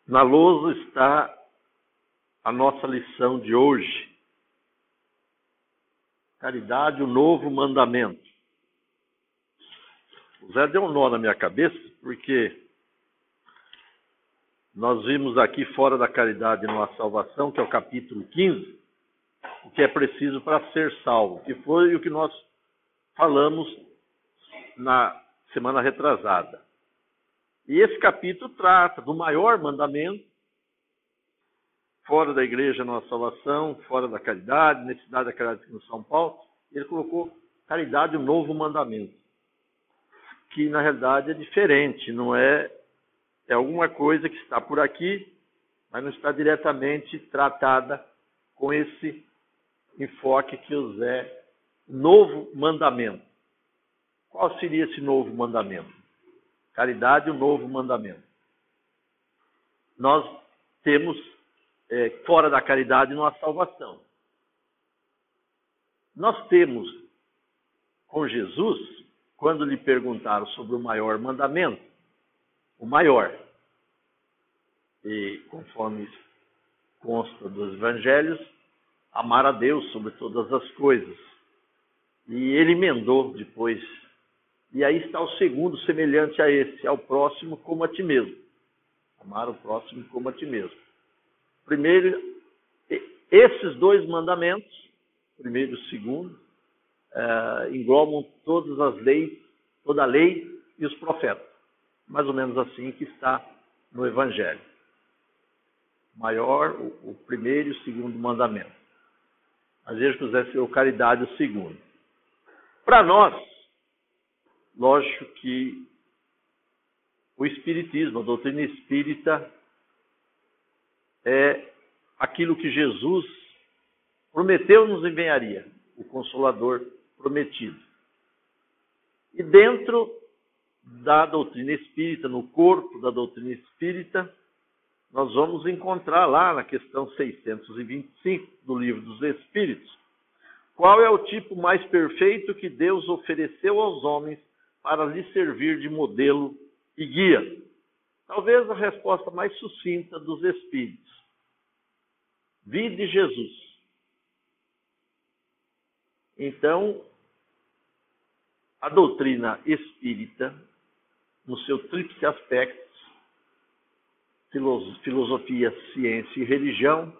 Na lousa está a nossa lição de hoje. Caridade, o novo mandamento. O Zé deu um nó na minha cabeça, porque nós vimos aqui fora da caridade não há salvação, que é o capítulo 15, o que é preciso para ser salvo, que foi o que nós falamos na semana retrasada. E esse capítulo trata do maior mandamento, fora da igreja não há salvação, fora da caridade, necessidade da caridade aqui no São Paulo. Ele colocou caridade, o novo mandamento, que na realidade é diferente, não é alguma coisa que está por aqui, mas não está diretamente tratada com esse enfoque que o Zé, novo mandamento. Qual seria esse novo mandamento? Caridade, o novo mandamento. Nós temos, fora da caridade, não há salvação. Nós temos, com Jesus, quando lhe perguntaram sobre o maior mandamento, o maior, e conforme consta dos evangelhos, amar a Deus sobre todas as coisas. E ele emendou depois. E aí está o segundo, semelhante a esse, ao próximo como a ti mesmo. Amar o próximo como a ti mesmo. Primeiro, esses dois mandamentos, primeiro e o segundo, englobam todas as leis, toda a lei e os profetas. Mais ou menos assim que está no Evangelho. Maior, o primeiro e o segundo mandamento. Às vezes quiser ser o caridade o segundo. Para nós, lógico que o Espiritismo, a doutrina espírita, é aquilo que Jesus prometeu nos enviaria, o Consolador prometido. E dentro da doutrina espírita, no corpo da doutrina espírita, nós vamos encontrar lá na questão 625 do Livro dos Espíritos, qual é o tipo mais perfeito que Deus ofereceu aos homens para lhe servir de modelo e guia? Talvez a resposta mais sucinta dos Espíritos. Vide Jesus. Então, a doutrina espírita, no seu tríplice aspecto, filosofia, ciência e religião,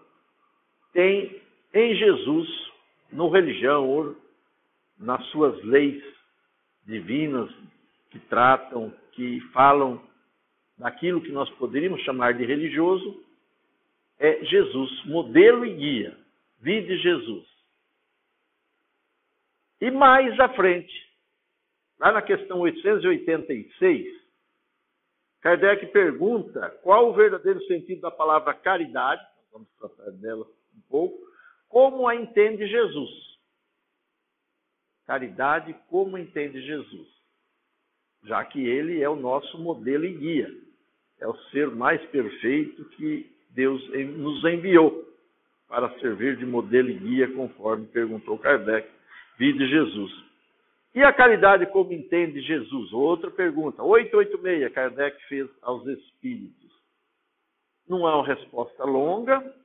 tem em Jesus, no religião, ou nas suas leis divinas, que tratam, que falam daquilo que nós poderíamos chamar de religioso, é Jesus, modelo e guia. Vide Jesus. E mais à frente, lá na questão 886, Kardec pergunta qual o verdadeiro sentido da palavra caridade, vamos tratar dela um pouco, como a entende Jesus. Caridade, como entende Jesus. Já que ele é o nosso modelo e guia. É o ser mais perfeito que Deus nos enviou para servir de modelo e guia, conforme perguntou Kardec. Vide Jesus. E a caridade, como entende Jesus? Outra pergunta. 886, Kardec fez aos Espíritos. Não é uma resposta longa,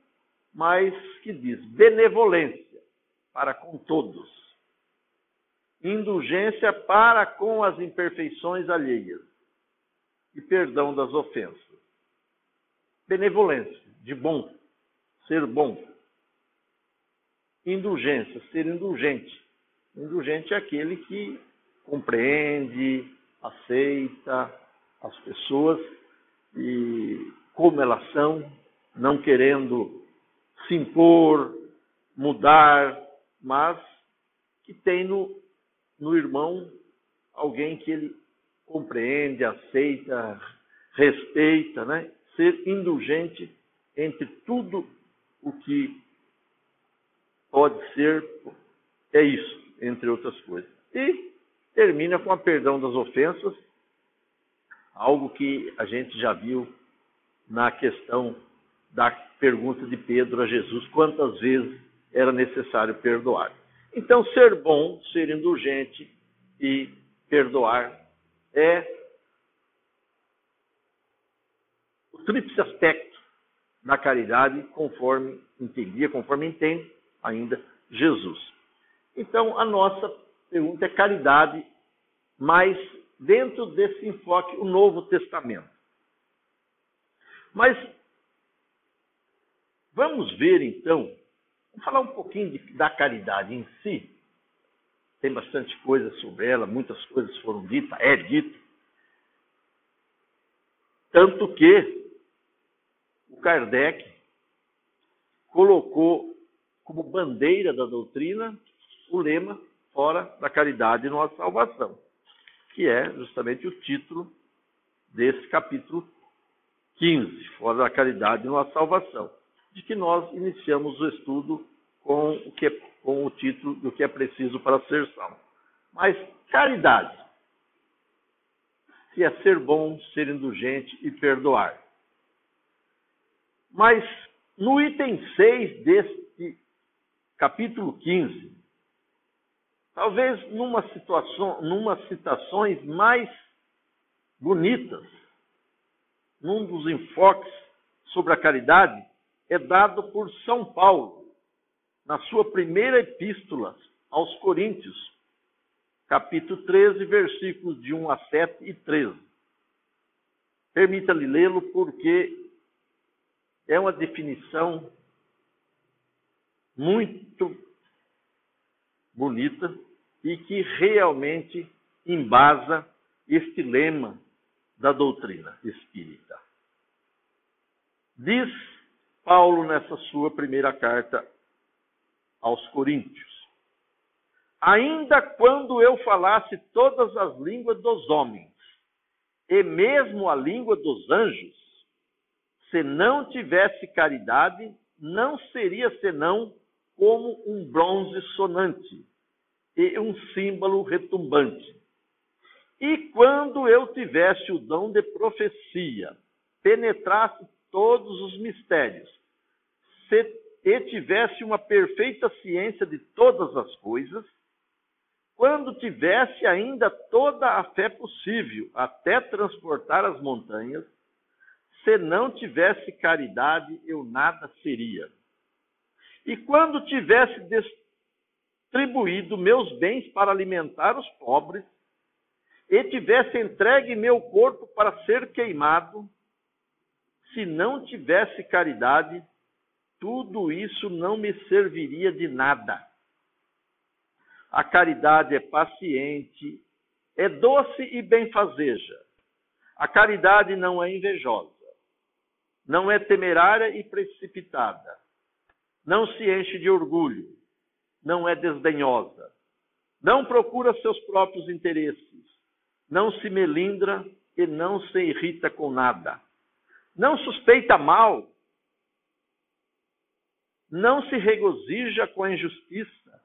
mas que diz: benevolência para com todos. Indulgência para com as imperfeições alheias. E perdão das ofensas. Benevolência, de bom, ser bom. Indulgência, ser indulgente. Indulgente é aquele que compreende, aceita as pessoas e como elas são, não querendo se impor, mudar, mas que tem no irmão alguém que ele compreende, aceita, respeita, né? Ser indulgente entre tudo o que pode ser, é isso, entre outras coisas. E termina com a perdão das ofensas, algo que a gente já viu na questão da pergunta de Pedro a Jesus, quantas vezes era necessário perdoar. Então, ser bom, ser indulgente e perdoar é o tríplice aspecto da caridade conforme entendia, conforme entende ainda Jesus. Então, a nossa pergunta é caridade, mas dentro desse enfoque, o Novo Testamento. Mas vamos ver então, vamos falar um pouquinho da caridade em si. Tem bastante coisa sobre ela, muitas coisas foram ditas, é dito. Tanto que o Kardec colocou como bandeira da doutrina o lema fora da caridade não há salvação, que é justamente o título desse capítulo 15, fora da caridade não há salvação, de que nós iniciamos o estudo com o título do que é preciso para ser salvo. Mas caridade, que é ser bom, ser indulgente e perdoar. Mas no item 6 deste capítulo 15, talvez numas citações mais bonitas, num dos enfoques sobre a caridade, é dado por São Paulo, na sua primeira epístola aos Coríntios, capítulo 13, versículos de 1 a 7 e 13. Permita-lhe lê-lo porque é uma definição muito bonita e que realmente embasa este lema da doutrina espírita. Diz Paulo nessa sua primeira carta aos Coríntios: ainda quando eu falasse todas as línguas dos homens, e mesmo a língua dos anjos, se não tivesse caridade, não seria senão como um bronze sonante e um símbolo retumbante. E quando eu tivesse o dom de profecia, penetrasse todos os mistérios, e tivesse uma perfeita ciência de todas as coisas, quando tivesse ainda toda a fé possível, até transportar as montanhas, se não tivesse caridade, eu nada seria. E quando tivesse distribuído meus bens para alimentar os pobres, e tivesse entregue meu corpo para ser queimado, se não tivesse caridade, tudo isso não me serviria de nada. A caridade é paciente, é doce e benfazeja. A caridade não é invejosa, não é temerária e precipitada, não se enche de orgulho, não é desdenhosa, não procura seus próprios interesses, não se melindra e não se irrita com nada, não suspeita mal, não se regozija com a injustiça,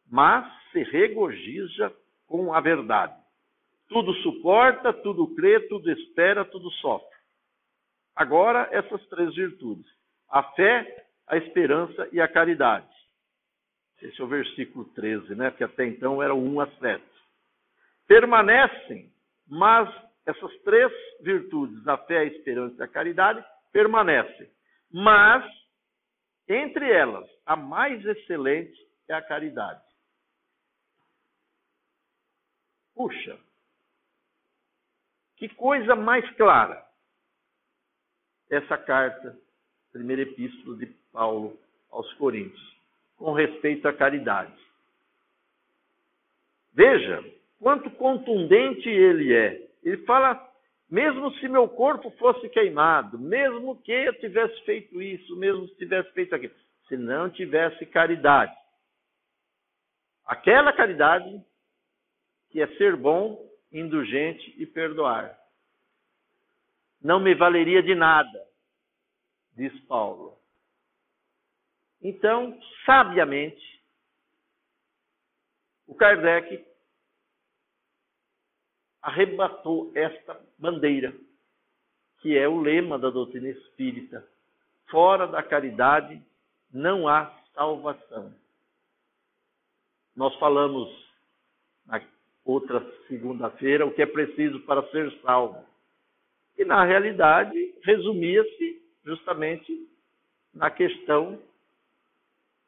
mas se regozija com a verdade. Tudo suporta, tudo crê, tudo espera, tudo sofre. Agora, essas três virtudes: a fé, a esperança e a caridade. Esse é o versículo 13, né? Porque até então era 1 a 7. Permanecem, mas essas três virtudes, a fé, a esperança e a caridade, permanecem. Mas, entre elas, a mais excelente é a caridade. Puxa, que coisa mais clara essa carta, primeira epístola de Paulo aos Coríntios, com respeito à caridade. Veja quanto contundente ele é. Ele fala, mesmo se meu corpo fosse queimado, mesmo que eu tivesse feito isso, mesmo se tivesse feito aquilo, se não tivesse caridade, aquela caridade que é ser bom, indulgente e perdoar, não me valeria de nada, diz Paulo. Então, sabiamente, o Kardec arrebatou esta bandeira, que é o lema da doutrina espírita: fora da caridade não há salvação. Nós falamos na outra segunda-feira o que é preciso para ser salvo. E, na realidade, resumia-se justamente na questão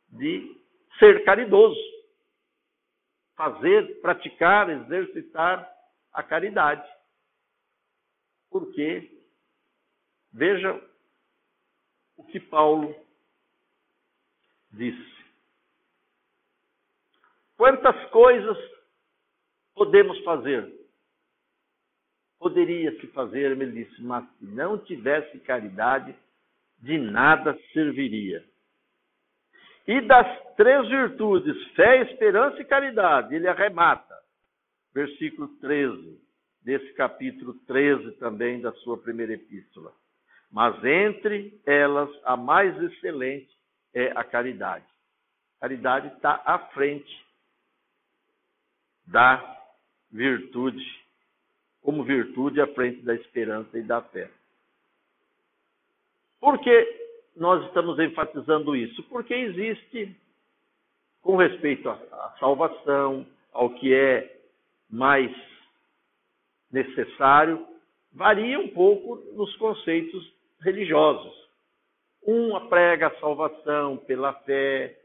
de ser caridoso, fazer, praticar, exercitar a caridade. Porque, veja o que Paulo disse. Quantas coisas podemos fazer? Poderia-se fazer, ele disse, mas se não tivesse caridade, de nada serviria. E das 3 virtudes, fé, esperança e caridade, ele arremata. Versículo 13, desse capítulo 13 também da sua primeira epístola. Mas entre elas, a mais excelente é a caridade. A caridade está à frente da virtude, como virtude à frente da esperança e da fé. Por que nós estamos enfatizando isso? Porque existe, com respeito à salvação, ao que é mais necessário, varia um pouco nos conceitos religiosos. Um prega a salvação pela fé,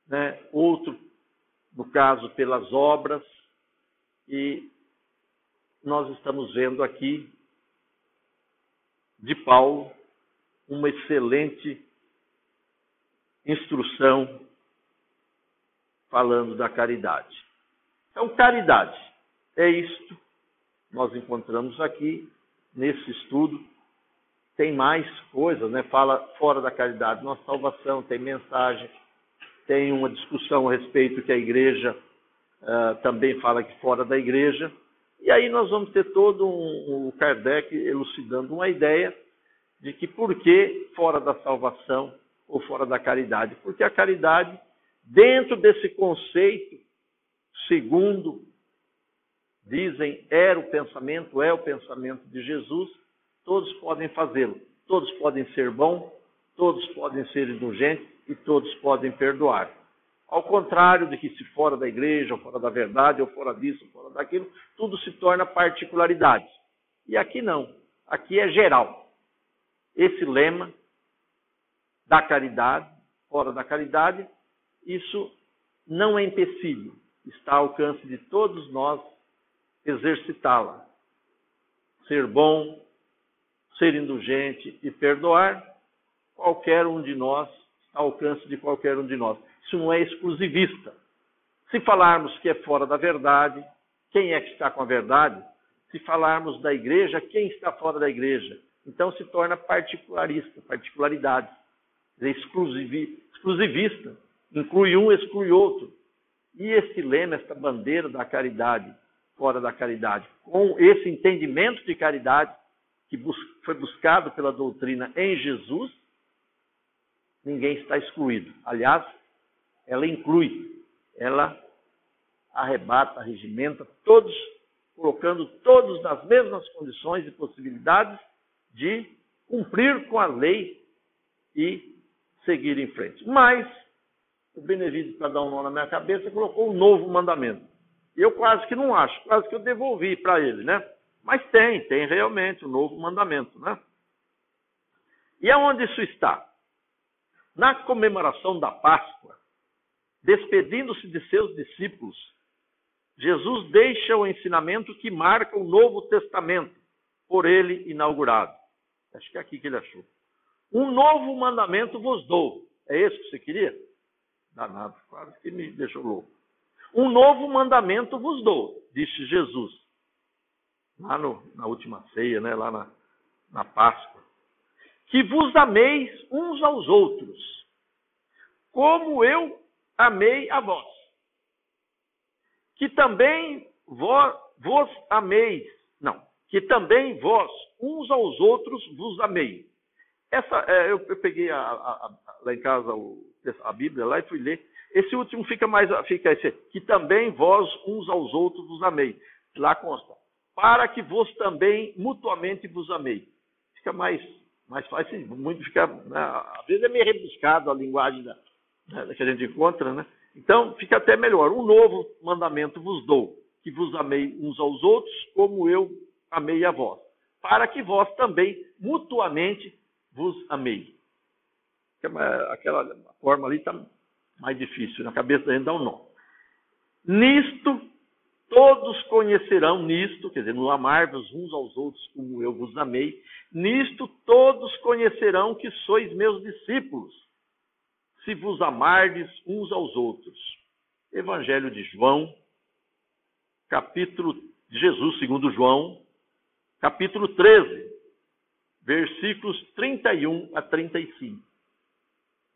né? Outro, no caso, pelas obras, e nós estamos vendo aqui de Paulo uma excelente instrução falando da caridade. Então, caridade é isto. Nós encontramos aqui nesse estudo. Tem mais coisas, né? Fala fora da caridade, nossa salvação, tem mensagem, tem uma discussão a respeito que a igreja também fala que fora da igreja. E aí nós vamos ter todo o Kardec elucidando uma ideia de que por que fora da salvação ou fora da caridade? Porque a caridade, dentro desse conceito, segundo dizem, é o pensamento de Jesus, todos podem fazê-lo. Todos podem ser bons, todos podem ser indulgentes e todos podem perdoar. Ao contrário de que se fora da igreja, ou fora da verdade, ou fora disso, ou fora daquilo, tudo se torna particularidade. E aqui não. Aqui é geral. Esse lema da caridade, fora da caridade, isso não é empecilho. Está ao alcance de todos nós exercitá-la. Ser bom, ser indulgente e perdoar, qualquer um de nós, está ao alcance de qualquer um de nós. Isso não é exclusivista. Se falarmos que é fora da verdade, quem é que está com a verdade? Se falarmos da igreja, quem está fora da igreja? Então se torna particularista, particularidade. É exclusivista. Inclui um, exclui outro. E esse lema, esta bandeira da caridade, fora da caridade, com esse entendimento de caridade que foi buscado pela doutrina em Jesus, ninguém está excluído. Aliás, ela inclui, ela arrebata, regimenta todos, colocando todos nas mesmas condições e possibilidades de cumprir com a lei e seguir em frente. Mas o Benevides, para dar um nó na minha cabeça, colocou um novo mandamento. Eu quase que não acho, quase que eu devolvi para ele, né? Mas tem realmente um novo mandamento, né? E aonde isso está? Na comemoração da Páscoa, despedindo-se de seus discípulos, Jesus deixa o ensinamento que marca o Novo Testamento, por ele inaugurado. Acho que é aqui que ele achou. Um novo mandamento vos dou. É esse que você queria? Danado, quase que me deixou louco. Um novo mandamento vos dou, disse Jesus. Lá na última ceia, né? Lá na Páscoa. Que vos ameis uns aos outros, como eu amei a vós. Que também vos ameis. Não, que também vós, uns aos outros, vos amei. Eu peguei lá em casa a Bíblia lá e fui ler. Esse último fica esse, que também vós, uns aos outros, vos amei. Lá consta, para que vos também mutuamente vos amei. Fica mais fácil, muito fica, né? Às vezes é meio rebuscado a linguagem que a gente encontra, né? Então, fica até melhor. Um novo mandamento vos dou, que vos amei uns aos outros, como eu amei a vós, para que vós também mutuamente vos amei. aquela forma ali está mais difícil, na cabeça da gente dá um nó. Nisto, todos conhecerão, nisto, quer dizer, no amar-vos uns aos outros como eu vos amei, nisto todos conhecerão que sois meus discípulos, se vos amardes uns aos outros. Evangelho de João, capítulo de Jesus, segundo João, capítulo 13, versículos 31 a 35.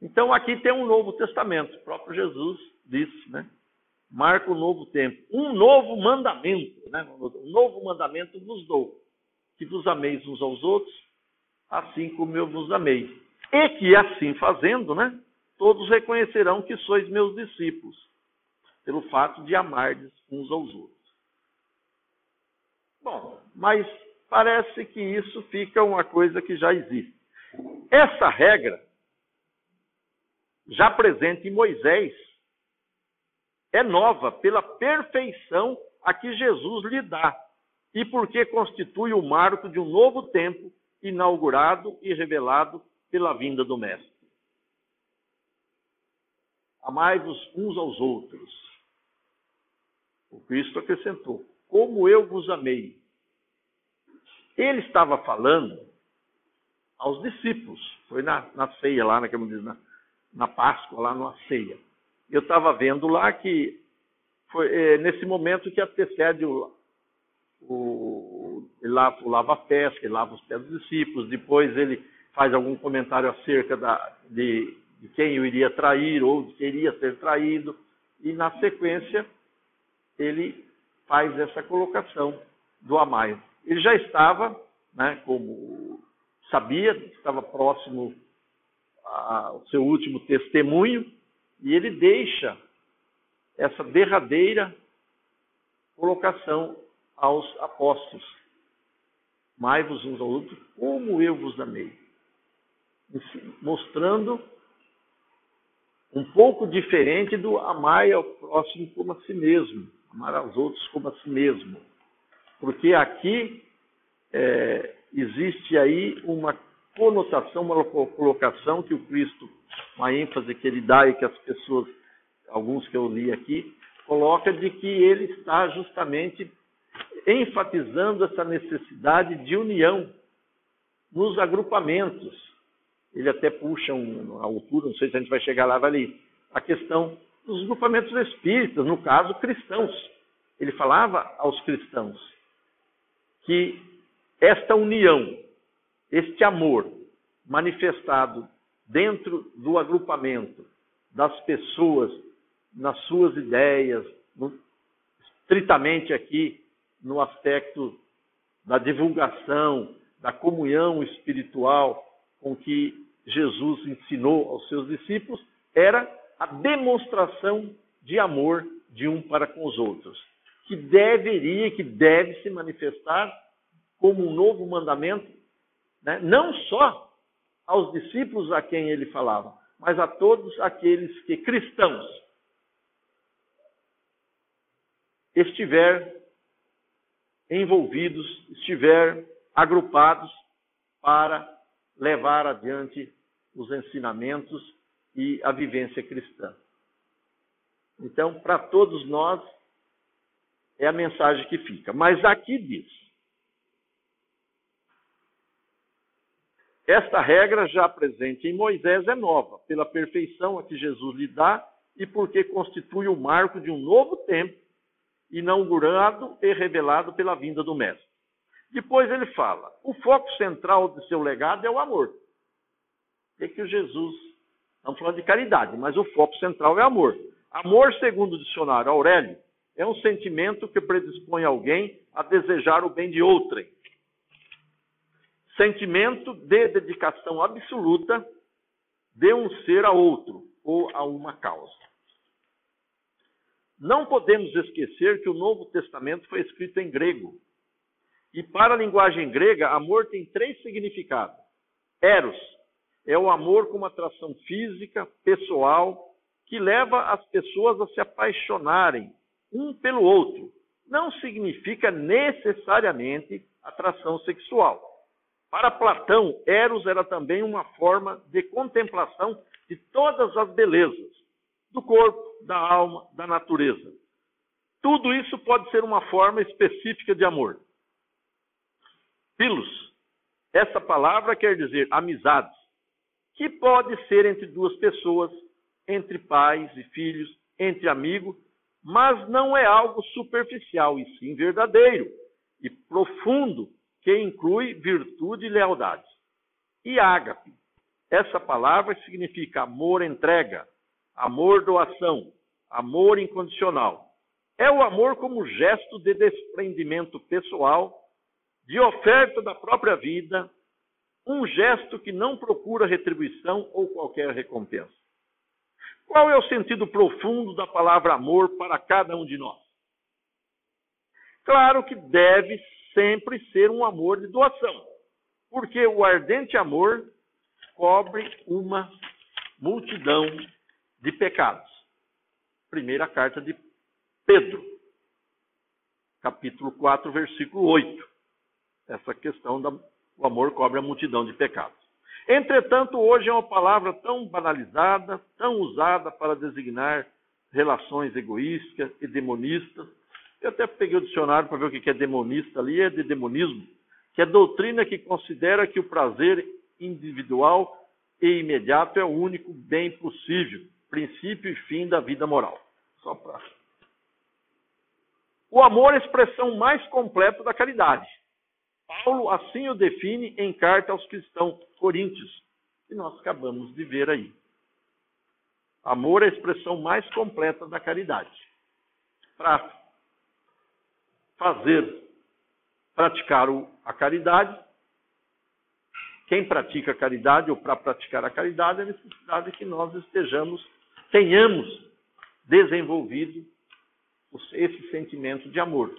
Então aqui tem um Novo Testamento, o próprio Jesus disse, né? Marca o novo tempo. Um novo mandamento, né? Um novo mandamento vos dou, que vos ameis uns aos outros, assim como eu vos amei. E que assim fazendo, né? Todos reconhecerão que sois meus discípulos, pelo fato de amardes uns aos outros. Bom, mas parece que isso fica uma coisa que já existe. Essa regra, já presente em Moisés, é nova pela perfeição a que Jesus lhe dá e porque constitui o marco de um novo tempo inaugurado e revelado pela vinda do Mestre. Amai-vos uns aos outros. O Cristo acrescentou, como eu vos amei. Ele estava falando aos discípulos. Foi na ceia lá, na Páscoa, lá na ceia. Eu estava vendo lá que foi nesse momento que antecede ele lava a pés, ele lava os pés dos discípulos, depois ele faz algum comentário acerca de quem o iria trair ou de quem iria ser traído, e na sequência ele faz essa colocação do amai. Ele já estava, né, como sabia, estava próximo ao seu último testemunho, e ele deixa essa derradeira colocação aos apóstolos. Amai-vos uns aos outros como eu vos amei. Mostrando um pouco diferente do amar ao próximo como a si mesmo. Amar aos outros como a si mesmo. Porque aqui existe aí uma conotação, uma colocação que o Cristo, uma ênfase que ele dá e que as pessoas, alguns que eu li aqui, coloca de que ele está justamente enfatizando essa necessidade de união nos agrupamentos. Ele até puxa a altura, não sei se a gente vai chegar lá, vai ali, a questão dos grupamentos espíritas, no caso, cristãos. Ele falava aos cristãos que esta união, este amor manifestado dentro do agrupamento das pessoas, nas suas ideias, estritamente aqui no aspecto da divulgação, da comunhão espiritual com que Jesus ensinou aos seus discípulos, era a demonstração de amor de um para com os outros, que deve se manifestar como um novo mandamento, né? Não só aos discípulos a quem ele falava, mas a todos aqueles que, cristãos, estiver envolvidos, estiver agrupados para levar adiante os ensinamentos e a vivência cristã. Então, para todos nós, é a mensagem que fica. Mas aqui diz, esta regra já presente em Moisés é nova, pela perfeição a que Jesus lhe dá e porque constitui o marco de um novo tempo, inaugurado e revelado pela vinda do Mestre. Depois ele fala, o foco central de seu legado é o amor. É que o Jesus, estamos falando de caridade, mas o foco central é o amor. Amor, segundo o dicionário Aurélio, é um sentimento que predispõe alguém a desejar o bem de outrem. Sentimento de dedicação absoluta de um ser a outro ou a uma causa. Não podemos esquecer que o Novo Testamento foi escrito em grego. E para a linguagem grega, amor tem 3 significados. Eros é o amor como atração física, pessoal, que leva as pessoas a se apaixonarem um pelo outro. Não significa necessariamente atração sexual. Para Platão, Eros era também uma forma de contemplação de todas as belezas do corpo, da alma, da natureza. Tudo isso pode ser uma forma específica de amor. Philos, essa palavra quer dizer amizades, que pode ser entre duas pessoas, entre pais e filhos, entre amigos, mas não é algo superficial, e sim verdadeiro e profundo, que inclui virtude e lealdade. E ágape, essa palavra significa amor entrega, amor doação, amor incondicional. É o amor como gesto de desprendimento pessoal, de oferta da própria vida, um gesto que não procura retribuição ou qualquer recompensa. Qual é o sentido profundo da palavra amor para cada um de nós? Claro que deve sempre ser um amor de doação, porque o ardente amor cobre uma multidão de pecados. Primeira carta de Pedro, capítulo 4, versículo 8. Essa questão do amor cobre a multidão de pecados. Entretanto, hoje é uma palavra tão banalizada, tão usada para designar relações egoístas e demonistas. Eu até peguei o dicionário para ver o que é demonista ali, é de demonismo, que é doutrina que considera que o prazer individual e imediato é o único bem possível, princípio e fim da vida moral. Só para... O amor é a expressão mais completa da caridade. Paulo assim o define em carta aos cristãos coríntios, que nós acabamos de ver aí. Amor é a expressão mais completa da caridade. Para praticar a caridade, quem pratica a caridade ou para praticar a caridade, é necessidade que nós tenhamos desenvolvido esse sentimento de amor.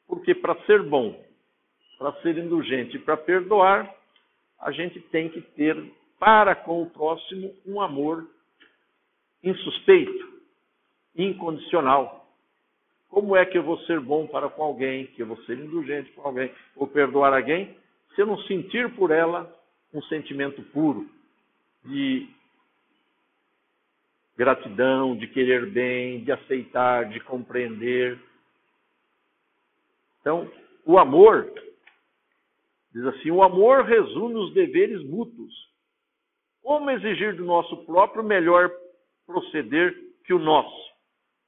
Porque para ser bom, para ser indulgente e para perdoar, a gente tem que ter para com o próximo um amor insuspeito, incondicional. Como é que eu vou ser bom para com alguém, que eu vou ser indulgente com alguém, ou perdoar alguém, se eu não sentir por ela um sentimento puro de gratidão, de querer bem, de aceitar, de compreender. Então, o amor, diz assim, o amor resume os deveres mútuos. Como exigir do nosso próprio melhor proceder que o nosso?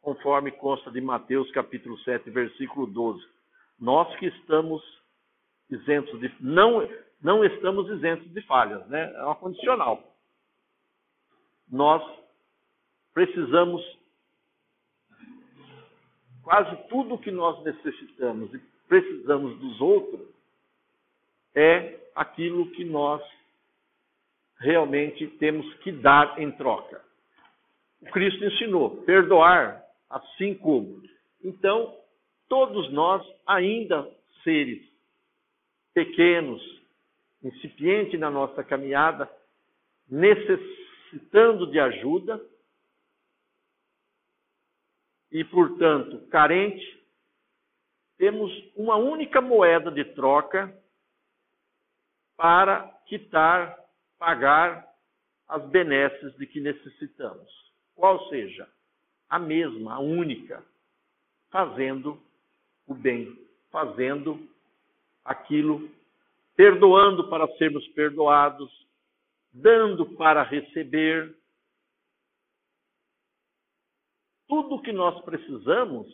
Conforme consta de Mateus capítulo 7, versículo 12. Nós que estamos isentos de... Não estamos isentos de falhas, né? É uma condicional. Nós precisamos, quase tudo o que nós necessitamos e precisamos dos outros, é aquilo que nós realmente temos que dar em troca. O Cristo ensinou, perdoar assim como. Então, todos nós, ainda seres pequenos, incipientes na nossa caminhada, necessitando de ajuda e, portanto, carente, temos uma única moeda de troca para pagar as benesses de que necessitamos. Qual seja? A mesma, a única, fazendo o bem, fazendo aquilo, perdoando para sermos perdoados, dando para receber. Tudo o que nós precisamos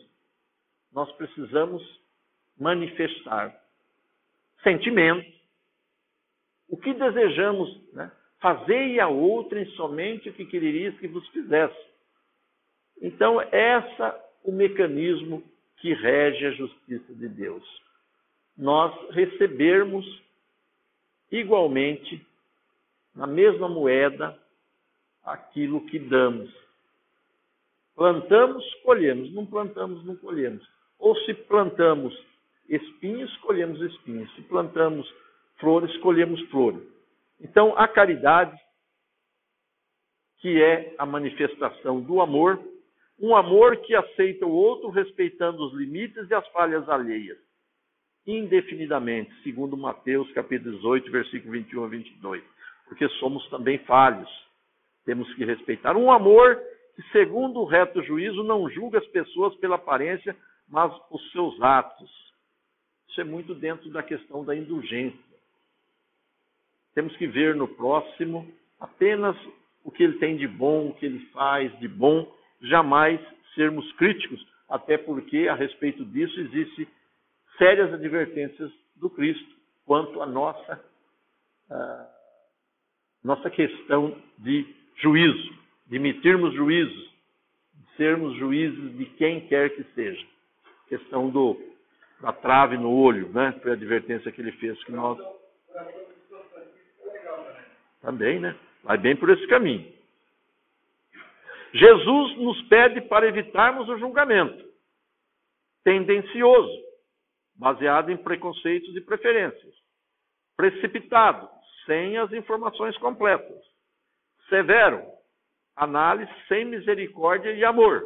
manifestar. Sentimento. O que desejamos, né? Fazei a outrem somente o que quererias que vos fizesse. Então, o mecanismo que rege a justiça de Deus. Nós recebermos igualmente, na mesma moeda, aquilo que damos. Plantamos, colhemos. Não plantamos, não colhemos. Ou se plantamos espinhos, colhemos espinhos. Se plantamos flores, colhemos flores. Então, a caridade, que é a manifestação do amor, um amor que aceita o outro respeitando os limites e as falhas alheias. indefinidamente, segundo Mateus capítulo 18, versículo 21 a 22. Porque somos também falhos. Temos que respeitar um amor que, segundo o reto juízo, não julga as pessoas pela aparência, mas os seus atos. Isso é muito dentro da questão da indulgência. Temos que ver no próximo apenas o que ele tem de bom, o que ele faz de bom, jamais sermos críticos, até porque a respeito disso existe sérias advertências do Cristo quanto à nossa questão de juízo, de emitirmos juízos, de sermos juízes de quem quer que seja. Questão da trave no olho, né? Foi a advertência que ele fez que nós... Também, né? Vai bem por esse caminho. Jesus nos pede para evitarmos o julgamento tendencioso, baseado em preconceitos e preferências, precipitado, sem as informações completas, severo, análise sem misericórdia e amor,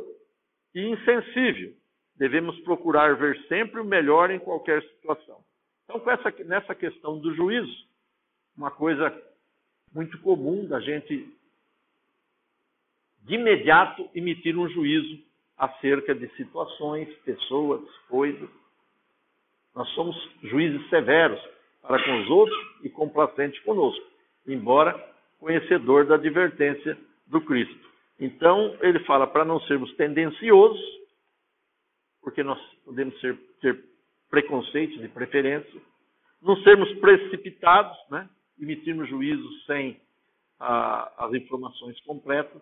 e insensível. Devemos procurar ver sempre o melhor em qualquer situação. Então, nessa questão do juízo, uma coisa muito comum da gente, de imediato, emitir um juízo acerca de situações, pessoas, coisas. Nós somos juízes severos para com os outros e complacentes conosco, embora conhecedor da advertência do Cristo. Então, ele fala para não sermos tendenciosos, porque nós podemos ter preconceitos e preferências, não sermos precipitados, né? Emitirmos juízos sem as informações completas,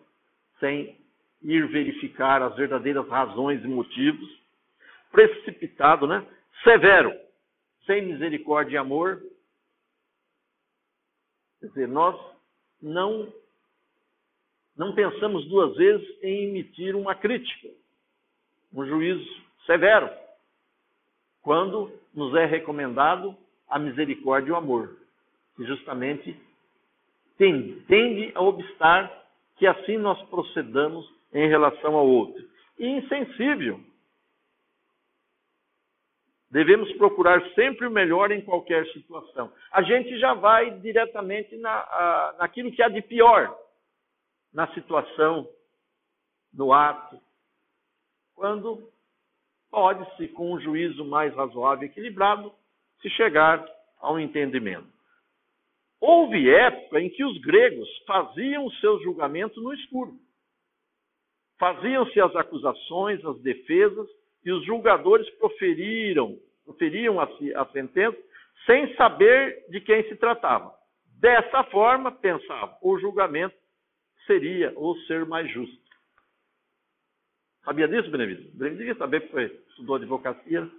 sem ir verificar as verdadeiras razões e motivos, precipitado, né? Severo, sem misericórdia e amor. Quer dizer, nós não pensamos duas vezes em emitir uma crítica, um juízo severo, quando nos é recomendado a misericórdia e o amor, que justamente tende a obstar que assim nós procedamos em relação ao outro. E insensível. Devemos procurar sempre o melhor em qualquer situação. A gente já vai diretamente naquilo que há de pior na situação, no ato, quando pode-se, com um juízo mais razoável e equilibrado, se chegar a um entendimento. Houve época em que os gregos faziam os seus julgamentos no escuro. Faziam-se as acusações, as defesas, e os julgadores proferiam a sentença sem saber de quem se tratava. Dessa forma, pensavam, o julgamento seria ou ser mais justo. Sabia disso, Benevides? Benevides devia saber porque estudou advocacia.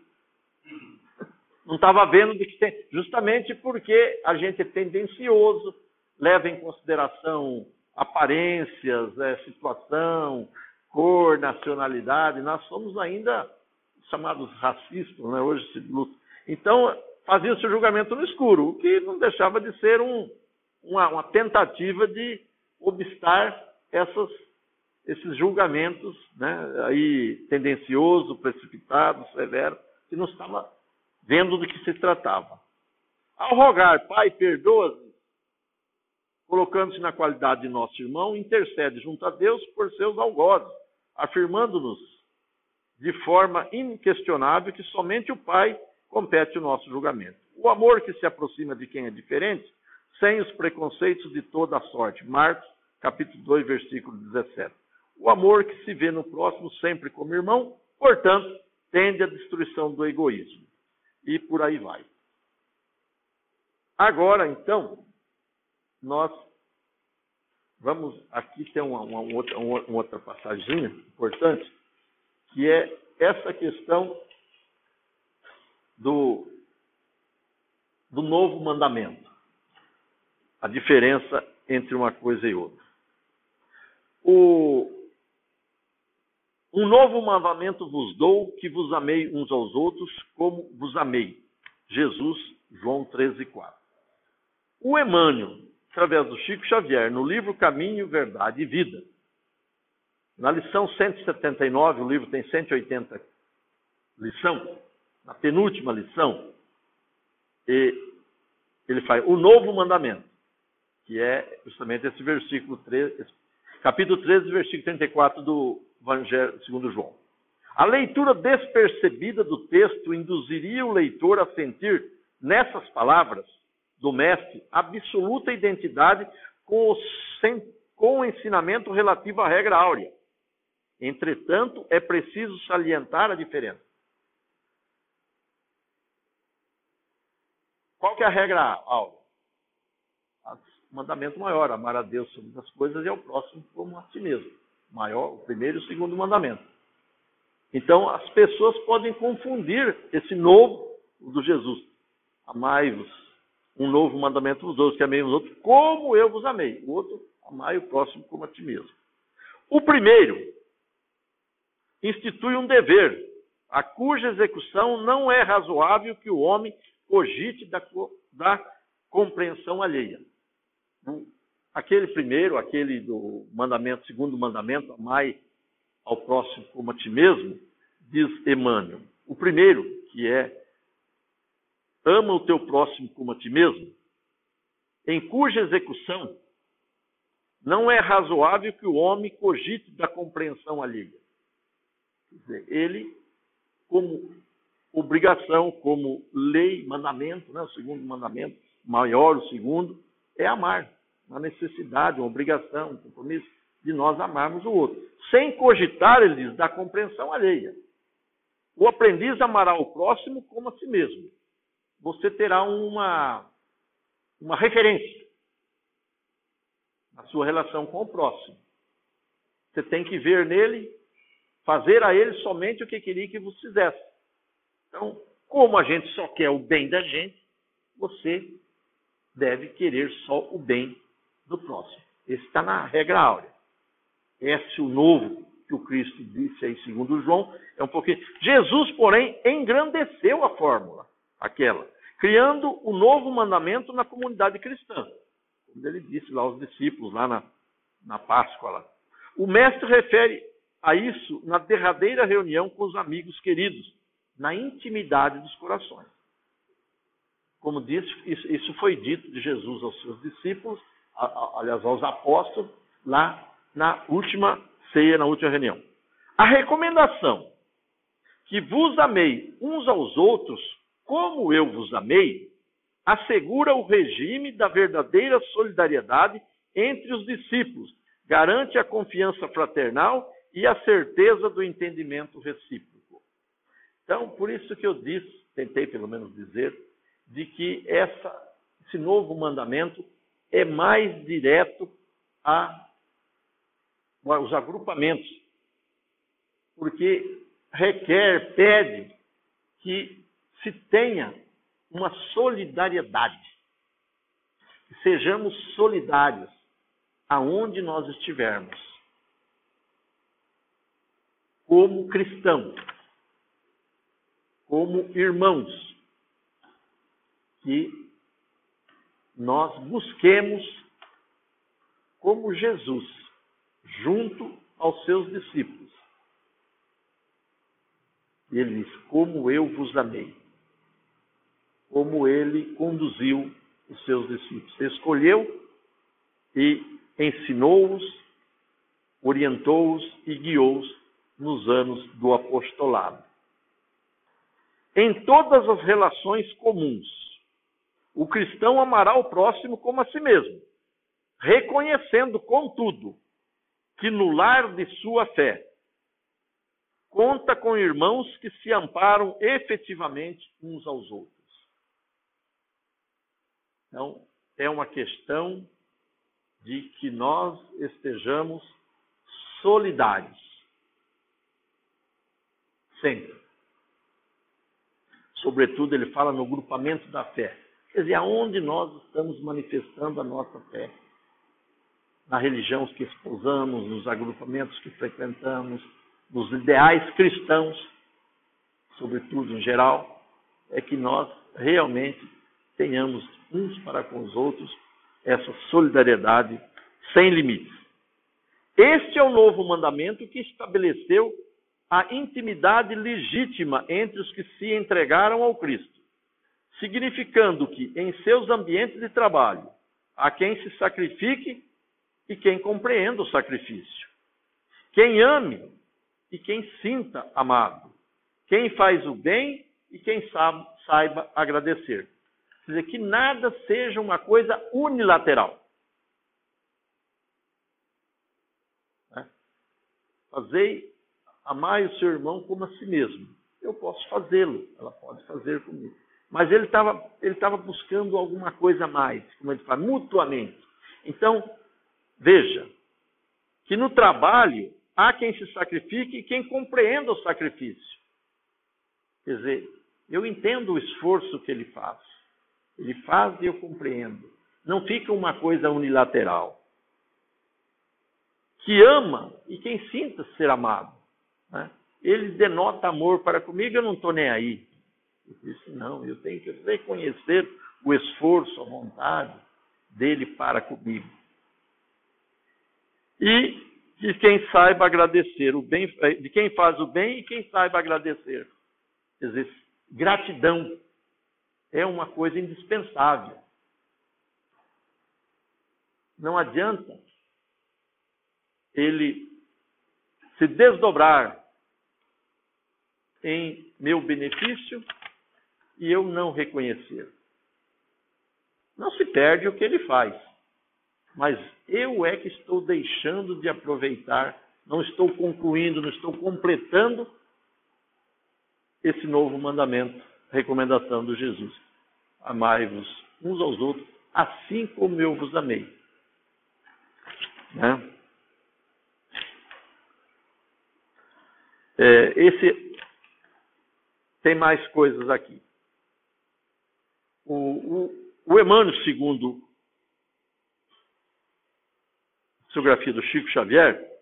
Não estava vendo de que tem. Justamente porque a gente é tendencioso, leva em consideração aparências, situação, cor, nacionalidade. Nós somos ainda chamados racistas, né? Hoje se luta. Então, fazia-se o julgamento no escuro, o que não deixava de ser uma tentativa de obstar esses julgamentos, né? Aí, tendencioso, precipitado, severo, que não estava vendo do que se tratava. Ao rogar, Pai, perdoa-nos, colocando-se na qualidade de nosso irmão, intercede junto a Deus por seus algozes, afirmando-nos de forma inquestionável que somente o Pai compete o nosso julgamento. O amor que se aproxima de quem é diferente, sem os preconceitos de toda a sorte. Marcos, capítulo 2, versículo 17. O amor que se vê no próximo sempre como irmão, portanto, tende à destruição do egoísmo. E por aí vai. Agora, então, nós vamos... Aqui tem uma outra passagem importante, que é essa questão do novo mandamento. A diferença entre uma coisa e outra. Um novo mandamento vos dou, que vos amei uns aos outros, como vos amei. Jesus, João 13:4. O Emmanuel, através do Chico Xavier, no livro Caminho, Verdade e Vida, na lição 179, o livro tem 180 lições, na penúltima lição, E ele faz o novo mandamento, que é justamente esse versículo 13, capítulo 13, versículo 34 do Evangelho segundo João. A leitura despercebida do texto induziria o leitor a sentir, nessas palavras do Mestre, absoluta identidade com o ensinamento relativo à regra áurea. Entretanto, é preciso salientar a diferença. Qual que é a regra áurea? O mandamento maior, amar a Deus sobre as coisas e ao próximo como a si mesmo. Maior, o primeiro e o segundo mandamento. Então, as pessoas podem confundir esse novo, o do Jesus. Amai-vos, um novo mandamento vos dou, que amei os outros, como eu vos amei. O outro, amai o próximo como a ti mesmo. O primeiro institui um dever, a cuja execução não é razoável que o homem cogite da compreensão alheia. Aquele primeiro, aquele do mandamento, segundo mandamento, amai ao próximo como a ti mesmo, diz Emmanuel. O primeiro, que é ama o teu próximo como a ti mesmo, em cuja execução não é razoável que o homem cogite da compreensão alheia. Quer dizer, ele, como obrigação, como lei, mandamento, né, o segundo mandamento, maior o segundo, é amar. Uma necessidade, uma obrigação, um compromisso de nós amarmos o outro. Sem cogitar, ele diz, da compreensão alheia. O aprendiz amará o próximo como a si mesmo. Você terá uma referência na sua relação com o próximo. Você tem que ver nele, fazer a ele somente o que queria que você fizesse. Então, como a gente só quer o bem da gente, você deve querer só o bem do próximo. Esse está na regra áurea. Esse é o novo que o Cristo disse aí, segundo João, é um pouquinho. Jesus, porém, engrandeceu a fórmula, aquela, criando o novo mandamento na comunidade cristã. Como ele disse lá aos discípulos, lá na Páscoa. Lá. O Mestre refere a isso na derradeira reunião com os amigos queridos, na intimidade dos corações. Como disse, isso foi dito de Jesus aos seus discípulos, aliás, aos apóstolos, lá na última ceia, na última reunião. A recomendação que vos amei uns aos outros, como eu vos amei, assegura o regime da verdadeira solidariedade entre os discípulos, garante a confiança fraternal e a certeza do entendimento recíproco. Então, por isso que eu disse, tentei pelo menos dizer, de que esse novo mandamento é mais direto aos agrupamentos, porque pede que se tenha uma solidariedade, que sejamos solidários aonde nós estivermos, como cristãos, como irmãos, que nós busquemos como Jesus, junto aos seus discípulos. E ele diz, como eu vos amei, como ele conduziu os seus discípulos. Escolheu e ensinou-os, orientou-os e guiou-os nos anos do apostolado. Em todas as relações comuns, o cristão amará o próximo como a si mesmo, reconhecendo, contudo, que no lar de sua fé conta com irmãos que se amparam efetivamente uns aos outros. Então, é uma questão de que nós estejamos solidários. Sempre. Sobretudo, ele fala no grupamento da fé. Quer dizer, aonde nós estamos manifestando a nossa fé. Na religião que esposamos, nos agrupamentos que frequentamos, nos ideais cristãos, sobretudo em geral, é que nós realmente tenhamos uns para com os outros essa solidariedade sem limites. Este é o novo mandamento que estabeleceu a intimidade legítima entre os que se entregaram ao Cristo, significando que em seus ambientes de trabalho há quem se sacrifique e quem compreenda o sacrifício, quem ame e quem sinta amado, quem faz o bem e quem saiba agradecer. Quer dizer, que nada seja uma coisa unilateral. Amai o seu irmão como a si mesmo. Eu posso fazê-lo, ela pode fazer comigo. Mas ele estava buscando alguma coisa a mais, como ele fala, mutuamente. Então, veja, que no trabalho há quem se sacrifique e quem compreenda o sacrifício. Quer dizer, eu entendo o esforço que ele faz. Ele faz e eu compreendo. Não fica uma coisa unilateral. Que ama e quem sinta ser amado. Né? Ele denota amor para comigo, eu não estou nem aí. Eu disse, não, eu tenho que reconhecer o esforço, a vontade dele para comigo. E de quem saiba agradecer o bem, de quem faz o bem e quem saiba agradecer. Quer dizer, gratidão é uma coisa indispensável. Não adianta ele se desdobrar em meu benefício e eu não reconhecer. Não se perde o que ele faz, mas eu é que estou deixando de aproveitar, não estou concluindo, não estou completando esse novo mandamento, recomendação de Jesus. Amai-vos uns aos outros, assim como eu vos amei. Né? Tem mais coisas aqui. O Emmanuel, segundo a psicografia do Chico Xavier,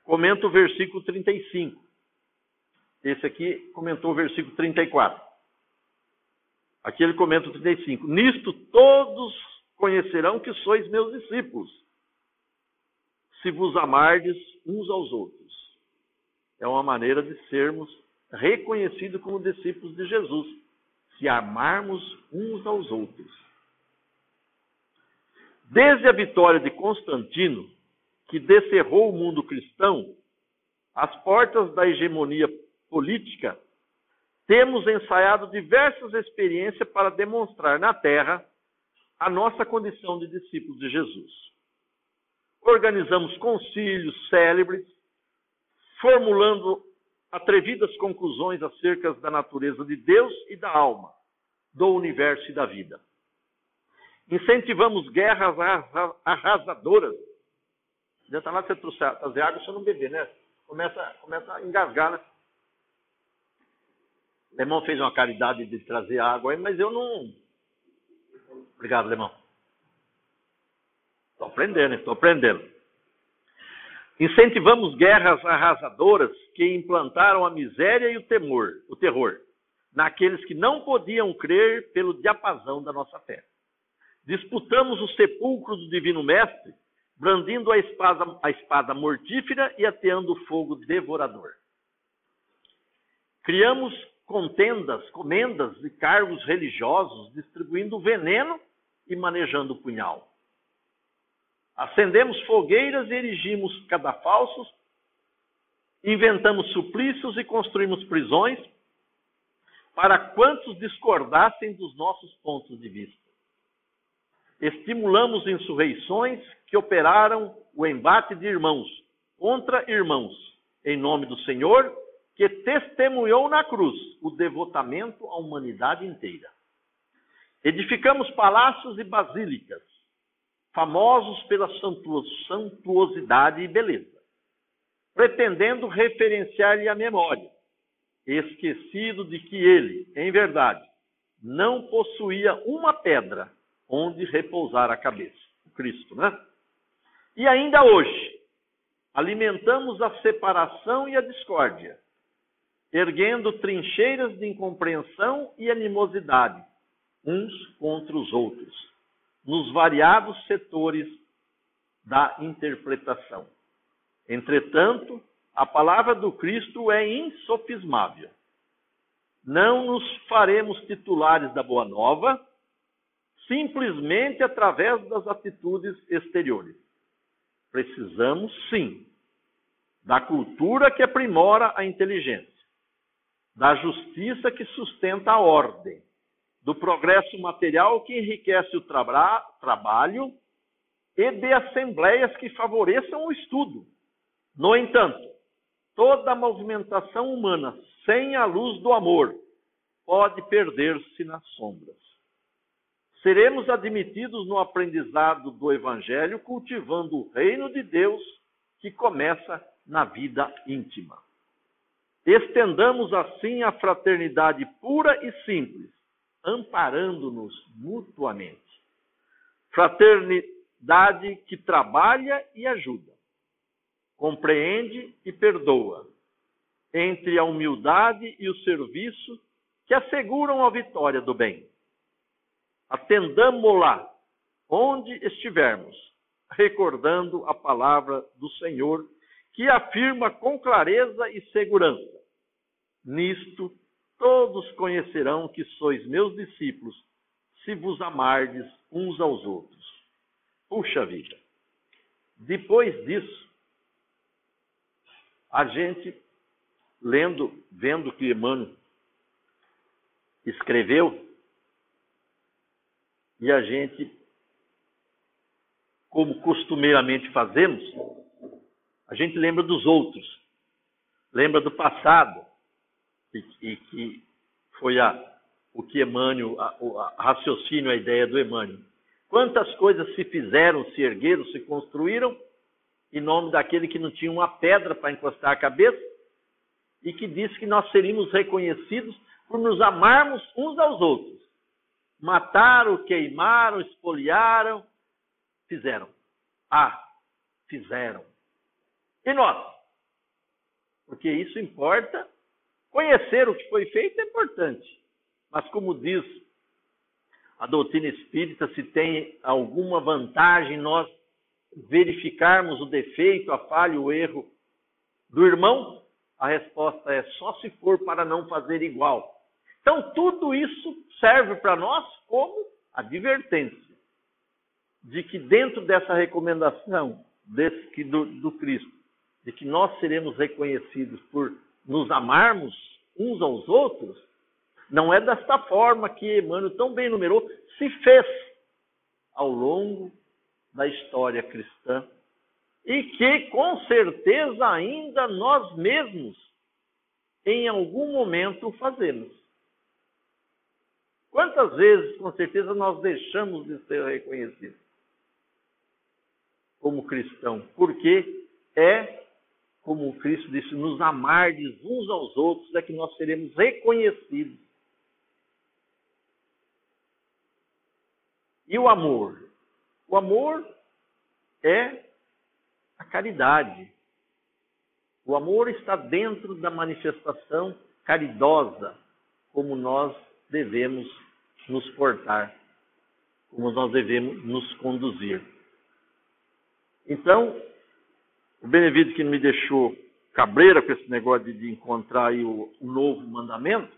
comenta o versículo 35. Esse aqui comentou o versículo 34. Aqui ele comenta o 35. Nisto todos conhecerão que sois meus discípulos, se vos amardes uns aos outros. É uma maneira de sermos reconhecidos como discípulos de Jesus, se amarmos uns aos outros. Desde a vitória de Constantino, que descerrou o mundo cristão, às portas da hegemonia política, temos ensaiado diversas experiências para demonstrar na Terra a nossa condição de discípulos de Jesus. Organizamos concílios célebres, formulando atrevidas conclusões acerca da natureza de Deus e da alma, do universo e da vida. Incentivamos guerras arrasadoras. Já está lá você trazer água, você não beber, né? Começa a engasgar, né? O Lemão fez uma caridade de trazer água aí, mas eu não... Obrigado, Lemão. Estou aprendendo. Incentivamos guerras arrasadoras que implantaram a miséria e o terror, naqueles que não podiam crer pelo diapasão da nossa fé. Disputamos o sepulcro do Divino Mestre, brandindo a espada mortífera e ateando o fogo devorador. Criamos comendas de cargos religiosos, distribuindo veneno e manejando o punhal. Acendemos fogueiras e erigimos cadafalsos, inventamos suplícios e construímos prisões para quantos discordassem dos nossos pontos de vista. Estimulamos insurreições que operaram o embate de irmãos contra irmãos, em nome do Senhor, que testemunhou na cruz o devotamento à humanidade inteira. Edificamos palácios e basílicas, famosos pela suntuosidade e beleza, pretendendo referenciar-lhe a memória, esquecido de que ele, em verdade, não possuía uma pedra onde repousar a cabeça. O Cristo, né? E ainda hoje, alimentamos a separação e a discórdia, erguendo trincheiras de incompreensão e animosidade, uns contra os outros, nos variados setores da interpretação. Entretanto, a palavra do Cristo é insofismável. Não nos faremos titulares da Boa Nova simplesmente através das atitudes exteriores. Precisamos, sim, da cultura que aprimora a inteligência, da justiça que sustenta a ordem, do progresso material que enriquece o trabalho e de assembleias que favoreçam o estudo. No entanto, toda a movimentação humana sem a luz do amor pode perder-se nas sombras. Seremos admitidos no aprendizado do Evangelho, cultivando o reino de Deus que começa na vida íntima. Estendamos assim a fraternidade pura e simples, amparando-nos mutuamente. Fraternidade que trabalha e ajuda, compreende e perdoa, entre a humildade e o serviço que asseguram a vitória do bem. Atendamo-la onde estivermos, recordando a palavra do Senhor, que afirma com clareza e segurança: nisto todos conhecerão que sois meus discípulos, se vos amardes uns aos outros. Puxa vida! Depois disso, a gente, vendo o que Emmanuel escreveu, e a gente, como costumeiramente fazemos, a gente lembra dos outros, lembra do passado, e que foi o que Emmanuel, o raciocínio, a ideia do Emmanuel. Quantas coisas se fizeram, se ergueram, se construíram, em nome daquele que não tinha uma pedra para encostar a cabeça, e que disse que nós seríamos reconhecidos por nos amarmos uns aos outros. Mataram, queimaram, espoliaram, fizeram. Fizeram. E nós? Porque isso importa. Conhecer o que foi feito é importante. Mas como diz a doutrina espírita, se tem alguma vantagem nós verificarmos o defeito, a falha, o erro do irmão, a resposta é só se for para não fazer igual. Então, tudo isso serve para nós como advertência de que dentro dessa recomendação do Cristo, de que nós seremos reconhecidos por nos amarmos uns aos outros, não é desta forma que Emmanuel tão bem numerou, se fez ao longo da história cristã e que, com certeza, ainda nós mesmos, em algum momento, fazemos. Quantas vezes, com certeza, nós deixamos de ser reconhecidos como cristão? Porque como o Cristo disse, nos amardes uns aos outros, é que nós seremos reconhecidos. E o amor? O amor é a caridade. O amor está dentro da manifestação caridosa, como nós devemos nos portar, como nós devemos nos conduzir. Então, o Benedito, que me deixou cabreira com esse negócio de encontrar aí o novo mandamento,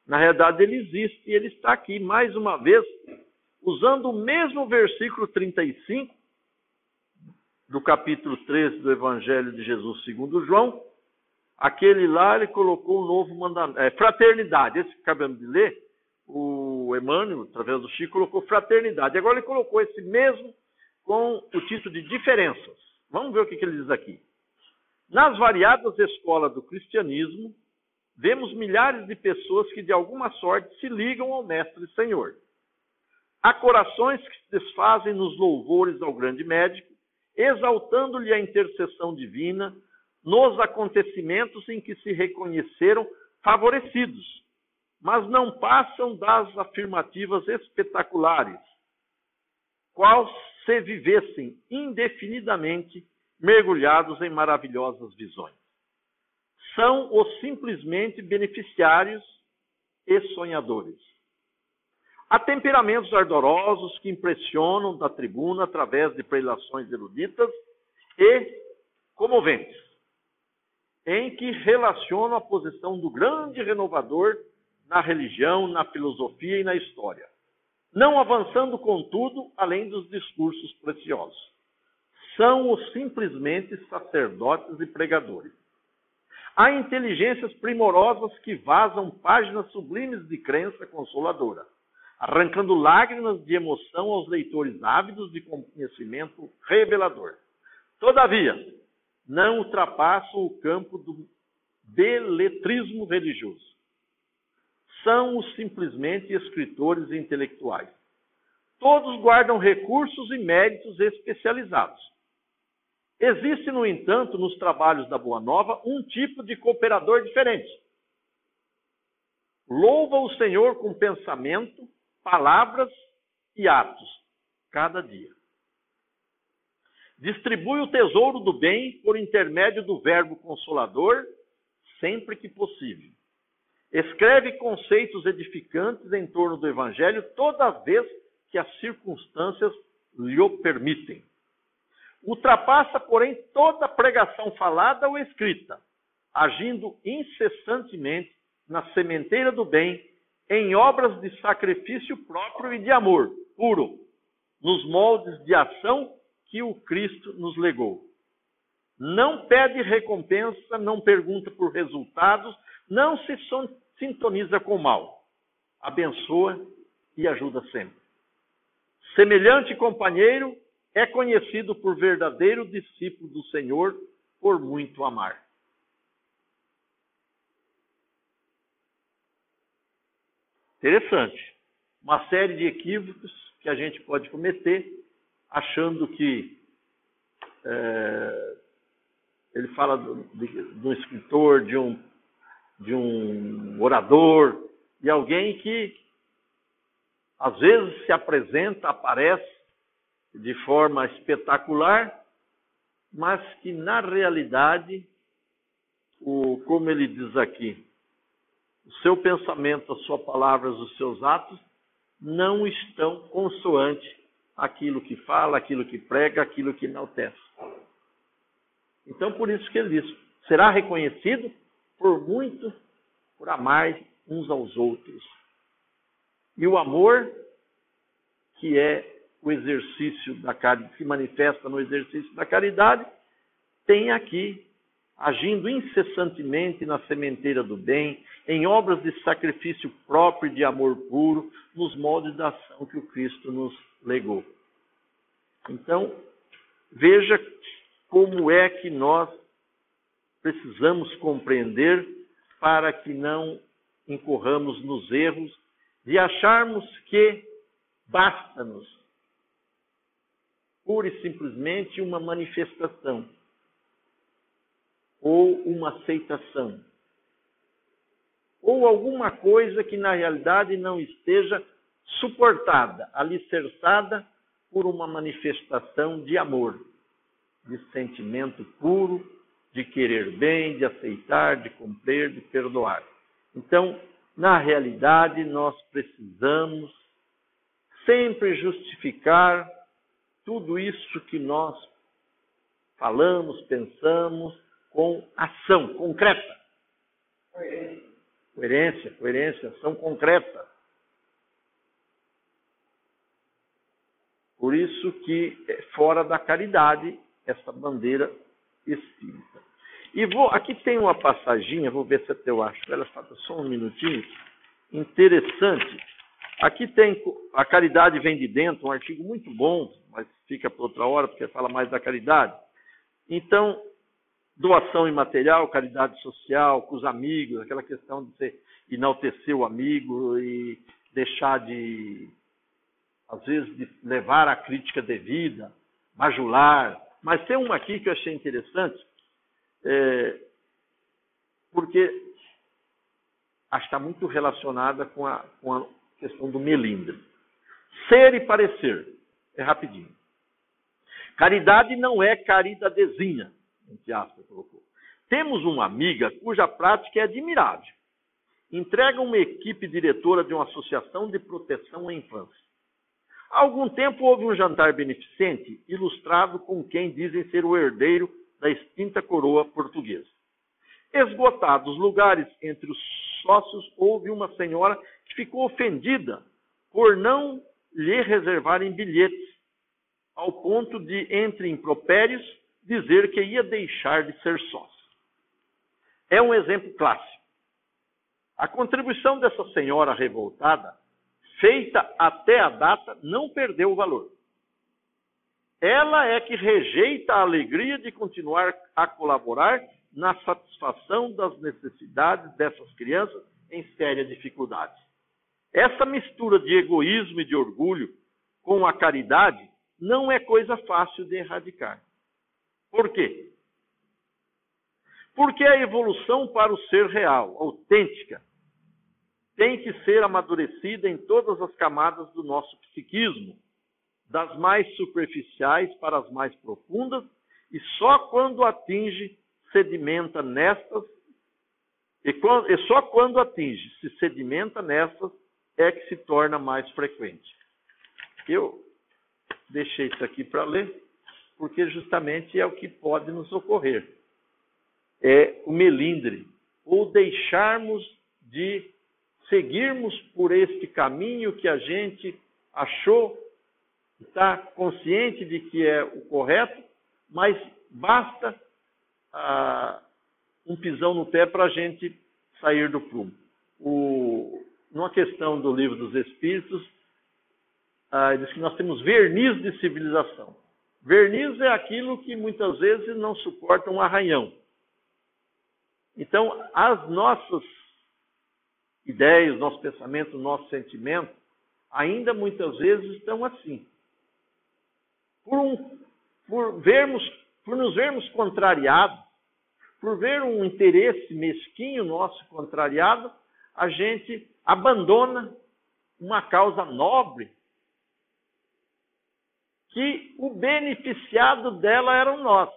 na realidade ele existe e ele está aqui mais uma vez, usando o mesmo versículo 35 do capítulo 13 do Evangelho de Jesus segundo João. Aquele lá ele colocou um novo mandamento, fraternidade. Esse que acabamos de ler, o Emmanuel, através do Chico, colocou fraternidade. Agora ele colocou esse mesmo com o título de diferenças. Vamos ver o que ele diz aqui. Nas variadas escolas do cristianismo, vemos milhares de pessoas que de alguma sorte se ligam ao Mestre e Senhor. Há corações que se desfazem nos louvores ao grande médico, exaltando-lhe a intercessão divina nos acontecimentos em que se reconheceram favorecidos, mas não passam das afirmativas espetaculares, qual se vivessem indefinidamente mergulhados em maravilhosas visões. São os simplesmente beneficiários e sonhadores. Há temperamentos ardorosos que impressionam da tribuna através de prelações eruditas e comoventes, em que relacionam a posição do grande renovador na religião, na filosofia e na história, não avançando, contudo, além dos discursos preciosos. São os simplesmente sacerdotes e pregadores. Há inteligências primorosas que vazam páginas sublimes de crença consoladora, arrancando lágrimas de emoção aos leitores ávidos de conhecimento revelador. Todavia, não ultrapassam o campo do beletrismo religioso. São os simplesmente escritores intelectuais. Todos guardam recursos e méritos especializados. Existe, no entanto, nos trabalhos da Boa Nova, um tipo de cooperador diferente. Louva o Senhor com pensamento, palavras e atos, cada dia. Distribui o tesouro do bem por intermédio do verbo consolador, sempre que possível. Escreve conceitos edificantes em torno do Evangelho toda vez que as circunstâncias lhe o permitem. Ultrapassa, porém, toda pregação falada ou escrita, agindo incessantemente na sementeira do bem, em obras de sacrifício próprio e de amor puro, nos moldes de ação que o Cristo nos legou. Não pede recompensa, não pergunta por resultados, não se sintoniza com o mal. Abençoa e ajuda sempre. Semelhante companheiro é conhecido por verdadeiro discípulo do Senhor, por muito amar. Interessante. Uma série de equívocos que a gente pode cometer, achando que ele fala de um escritor, de um orador, de alguém que às vezes se apresenta, aparece de forma espetacular, mas que na realidade, como ele diz aqui, o seu pensamento, as suas palavras, os seus atos não estão consoante aquilo que fala, aquilo que prega, aquilo que enaltece. Então, por isso que ele diz, será reconhecido por amar uns aos outros. E o amor, que é o exercício da caridade, se manifesta no exercício da caridade, tem aqui, agindo incessantemente na sementeira do bem, em obras de sacrifício próprio e de amor puro, nos moldes da ação que o Cristo nos legou. Então, veja como é que nós precisamos compreender para que não incorramos nos erros de acharmos que basta-nos pura e simplesmente uma manifestação ou uma aceitação ou alguma coisa que na realidade não esteja suportada, alicerçada por uma manifestação de amor, de sentimento puro, de querer bem, de aceitar, de cumprir, de perdoar. Então, na realidade, nós precisamos sempre justificar tudo isso que nós falamos, pensamos, com ação concreta. Coerência, ação concreta. Por isso que é fora da caridade essa bandeira espírita. E aqui tem uma passaginha, vou ver se até eu acho ela, só um minutinho, interessante. Aqui tem a caridade vem de dentro, um artigo muito bom, mas fica para outra hora, porque fala mais da caridade. Então, doação imaterial, caridade social, com os amigos, aquela questão de você enaltecer o amigo e deixar de, às vezes, de levar a crítica devida, bajular. Mas tem uma aqui que eu achei interessante, porque acho que está muito relacionada com a questão do melindre. Ser e parecer. É rapidinho. Caridade não é caridadezinha, entre aspas, colocou. Temos uma amiga cuja prática é admirável. Entrega uma equipe diretora de uma associação de proteção à infância. Há algum tempo houve um jantar beneficente ilustrado com quem dizem ser o herdeiro da extinta coroa portuguesa. Esgotados os lugares entre os sócios, houve uma senhora que ficou ofendida por não lhe reservarem bilhetes, ao ponto de, entre impropérios, dizer que ia deixar de ser sócio. É um exemplo clássico. A contribuição dessa senhora revoltada, feita até a data, não perdeu o valor. Ela é que rejeita a alegria de continuar a colaborar na satisfação das necessidades dessas crianças em séria dificuldade. Essa mistura de egoísmo e de orgulho com a caridade não é coisa fácil de erradicar. Por quê? Porque a evolução para o ser real, autêntica, tem que ser amadurecida em todas as camadas do nosso psiquismo, das mais superficiais para as mais profundas, e só quando atinge, sedimenta nestas, e só quando atinge, se sedimenta nestas, é que se torna mais frequente. Eu deixei isso aqui para ler, porque justamente é o que pode nos ocorrer. É o melindre, ou deixarmos de seguirmos por este caminho que a gente achou, está consciente de que é o correto, mas basta um pisão no pé para a gente sair do prumo. Numa questão do Livro dos Espíritos, diz que nós temos verniz de civilização. Verniz é aquilo que muitas vezes não suporta um arranhão. Então, as nossas ideias, nosso pensamento, nosso sentimento, ainda muitas vezes estão assim. Por nos vermos contrariados, por ver um interesse mesquinho nosso contrariado, a gente abandona uma causa nobre, que o beneficiado dela eram nós.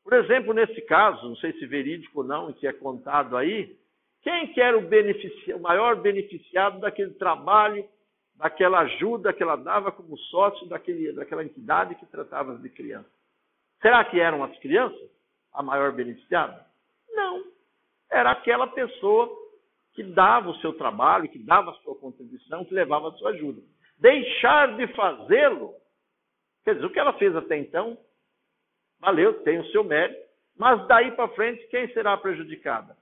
Por exemplo, nesse caso, não sei se verídico ou não, que é contado aí, quem que era o maior beneficiado daquele trabalho, daquela ajuda que ela dava como sócio daquela entidade que tratava de crianças? Será que eram as crianças a maior beneficiada? Não. Era aquela pessoa que dava o seu trabalho, que dava a sua contribuição, que levava a sua ajuda. Deixar de fazê-lo, quer dizer, o que ela fez até então, valeu, tem o seu mérito, mas daí para frente, quem será prejudicada?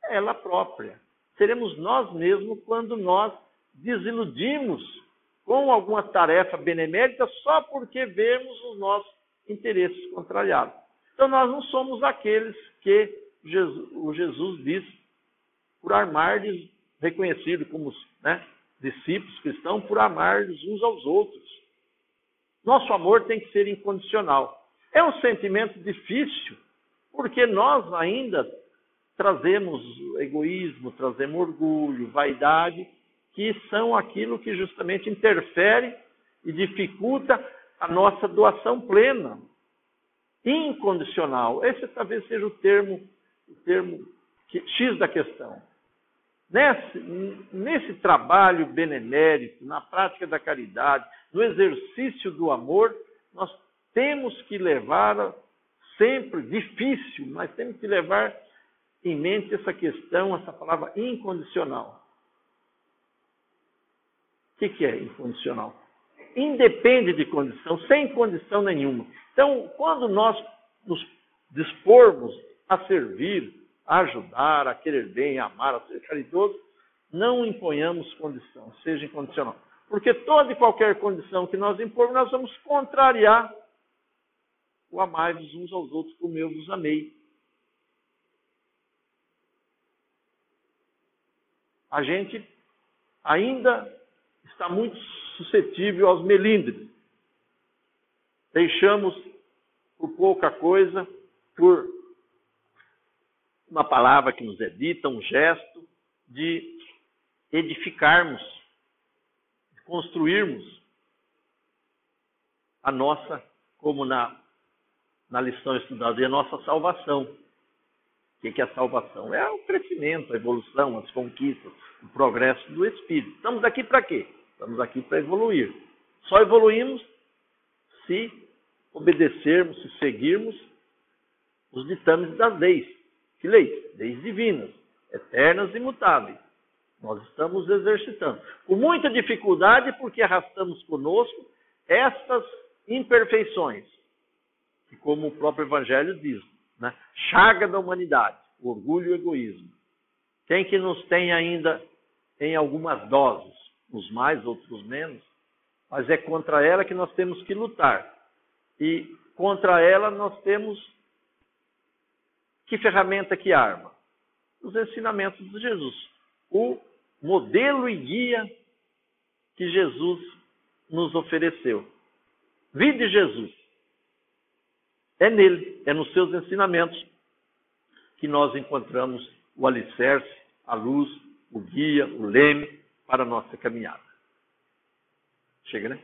Ela própria. Seremos nós mesmos quando nós desiludimos com alguma tarefa benemérita só porque vemos os nossos interesses contrariados. Então nós não somos aqueles que o Jesus diz por amardes, reconhecido como discípulos cristãos, por amardes uns aos outros. Nosso amor tem que ser incondicional. É um sentimento difícil, porque nós ainda trazemos egoísmo, trazemos orgulho, vaidade, que são aquilo que justamente interfere e dificulta a nossa doação plena, incondicional. Esse talvez seja o termo X da questão. Nesse trabalho benemérito, na prática da caridade, no exercício do amor, nós temos que levar, sempre difícil, mas temos que levar em mente essa questão, essa palavra incondicional. O que é incondicional? Independe de condição, sem condição nenhuma. Então, quando nós nos dispormos a servir, a ajudar, a querer bem, a amar, a ser caridoso, não imponhamos condição, seja incondicional. Porque toda e qualquer condição que nós impormos, nós vamos contrariar o amai-vos uns aos outros como eu vos amei. A gente ainda está muito suscetível aos melindres. Deixamos por pouca coisa, por uma palavra que nos é dita, um gesto, de edificarmos, de construirmos a nossa, como na lição estudada, a nossa salvação. O que é a salvação? É o crescimento, a evolução, as conquistas, o progresso do Espírito. Estamos aqui para quê? Estamos aqui para evoluir. Só evoluímos se obedecermos, se seguirmos os ditames das leis. Que leis? Leis divinas, eternas e imutáveis. Nós estamos exercitando. Com muita dificuldade, porque arrastamos conosco estas imperfeições. Que, como o próprio Evangelho diz, né? Chaga da humanidade, o orgulho e o egoísmo. Quem que nos tem ainda em algumas doses, uns mais, outros menos, mas é contra ela que nós temos que lutar. E contra ela nós temos que ferramenta, que arma? Os ensinamentos de Jesus. O modelo e guia que Jesus nos ofereceu. Vide Jesus. É nele, é nos seus ensinamentos que nós encontramos o alicerce, a luz, o guia, o leme para a nossa caminhada. Chega, né?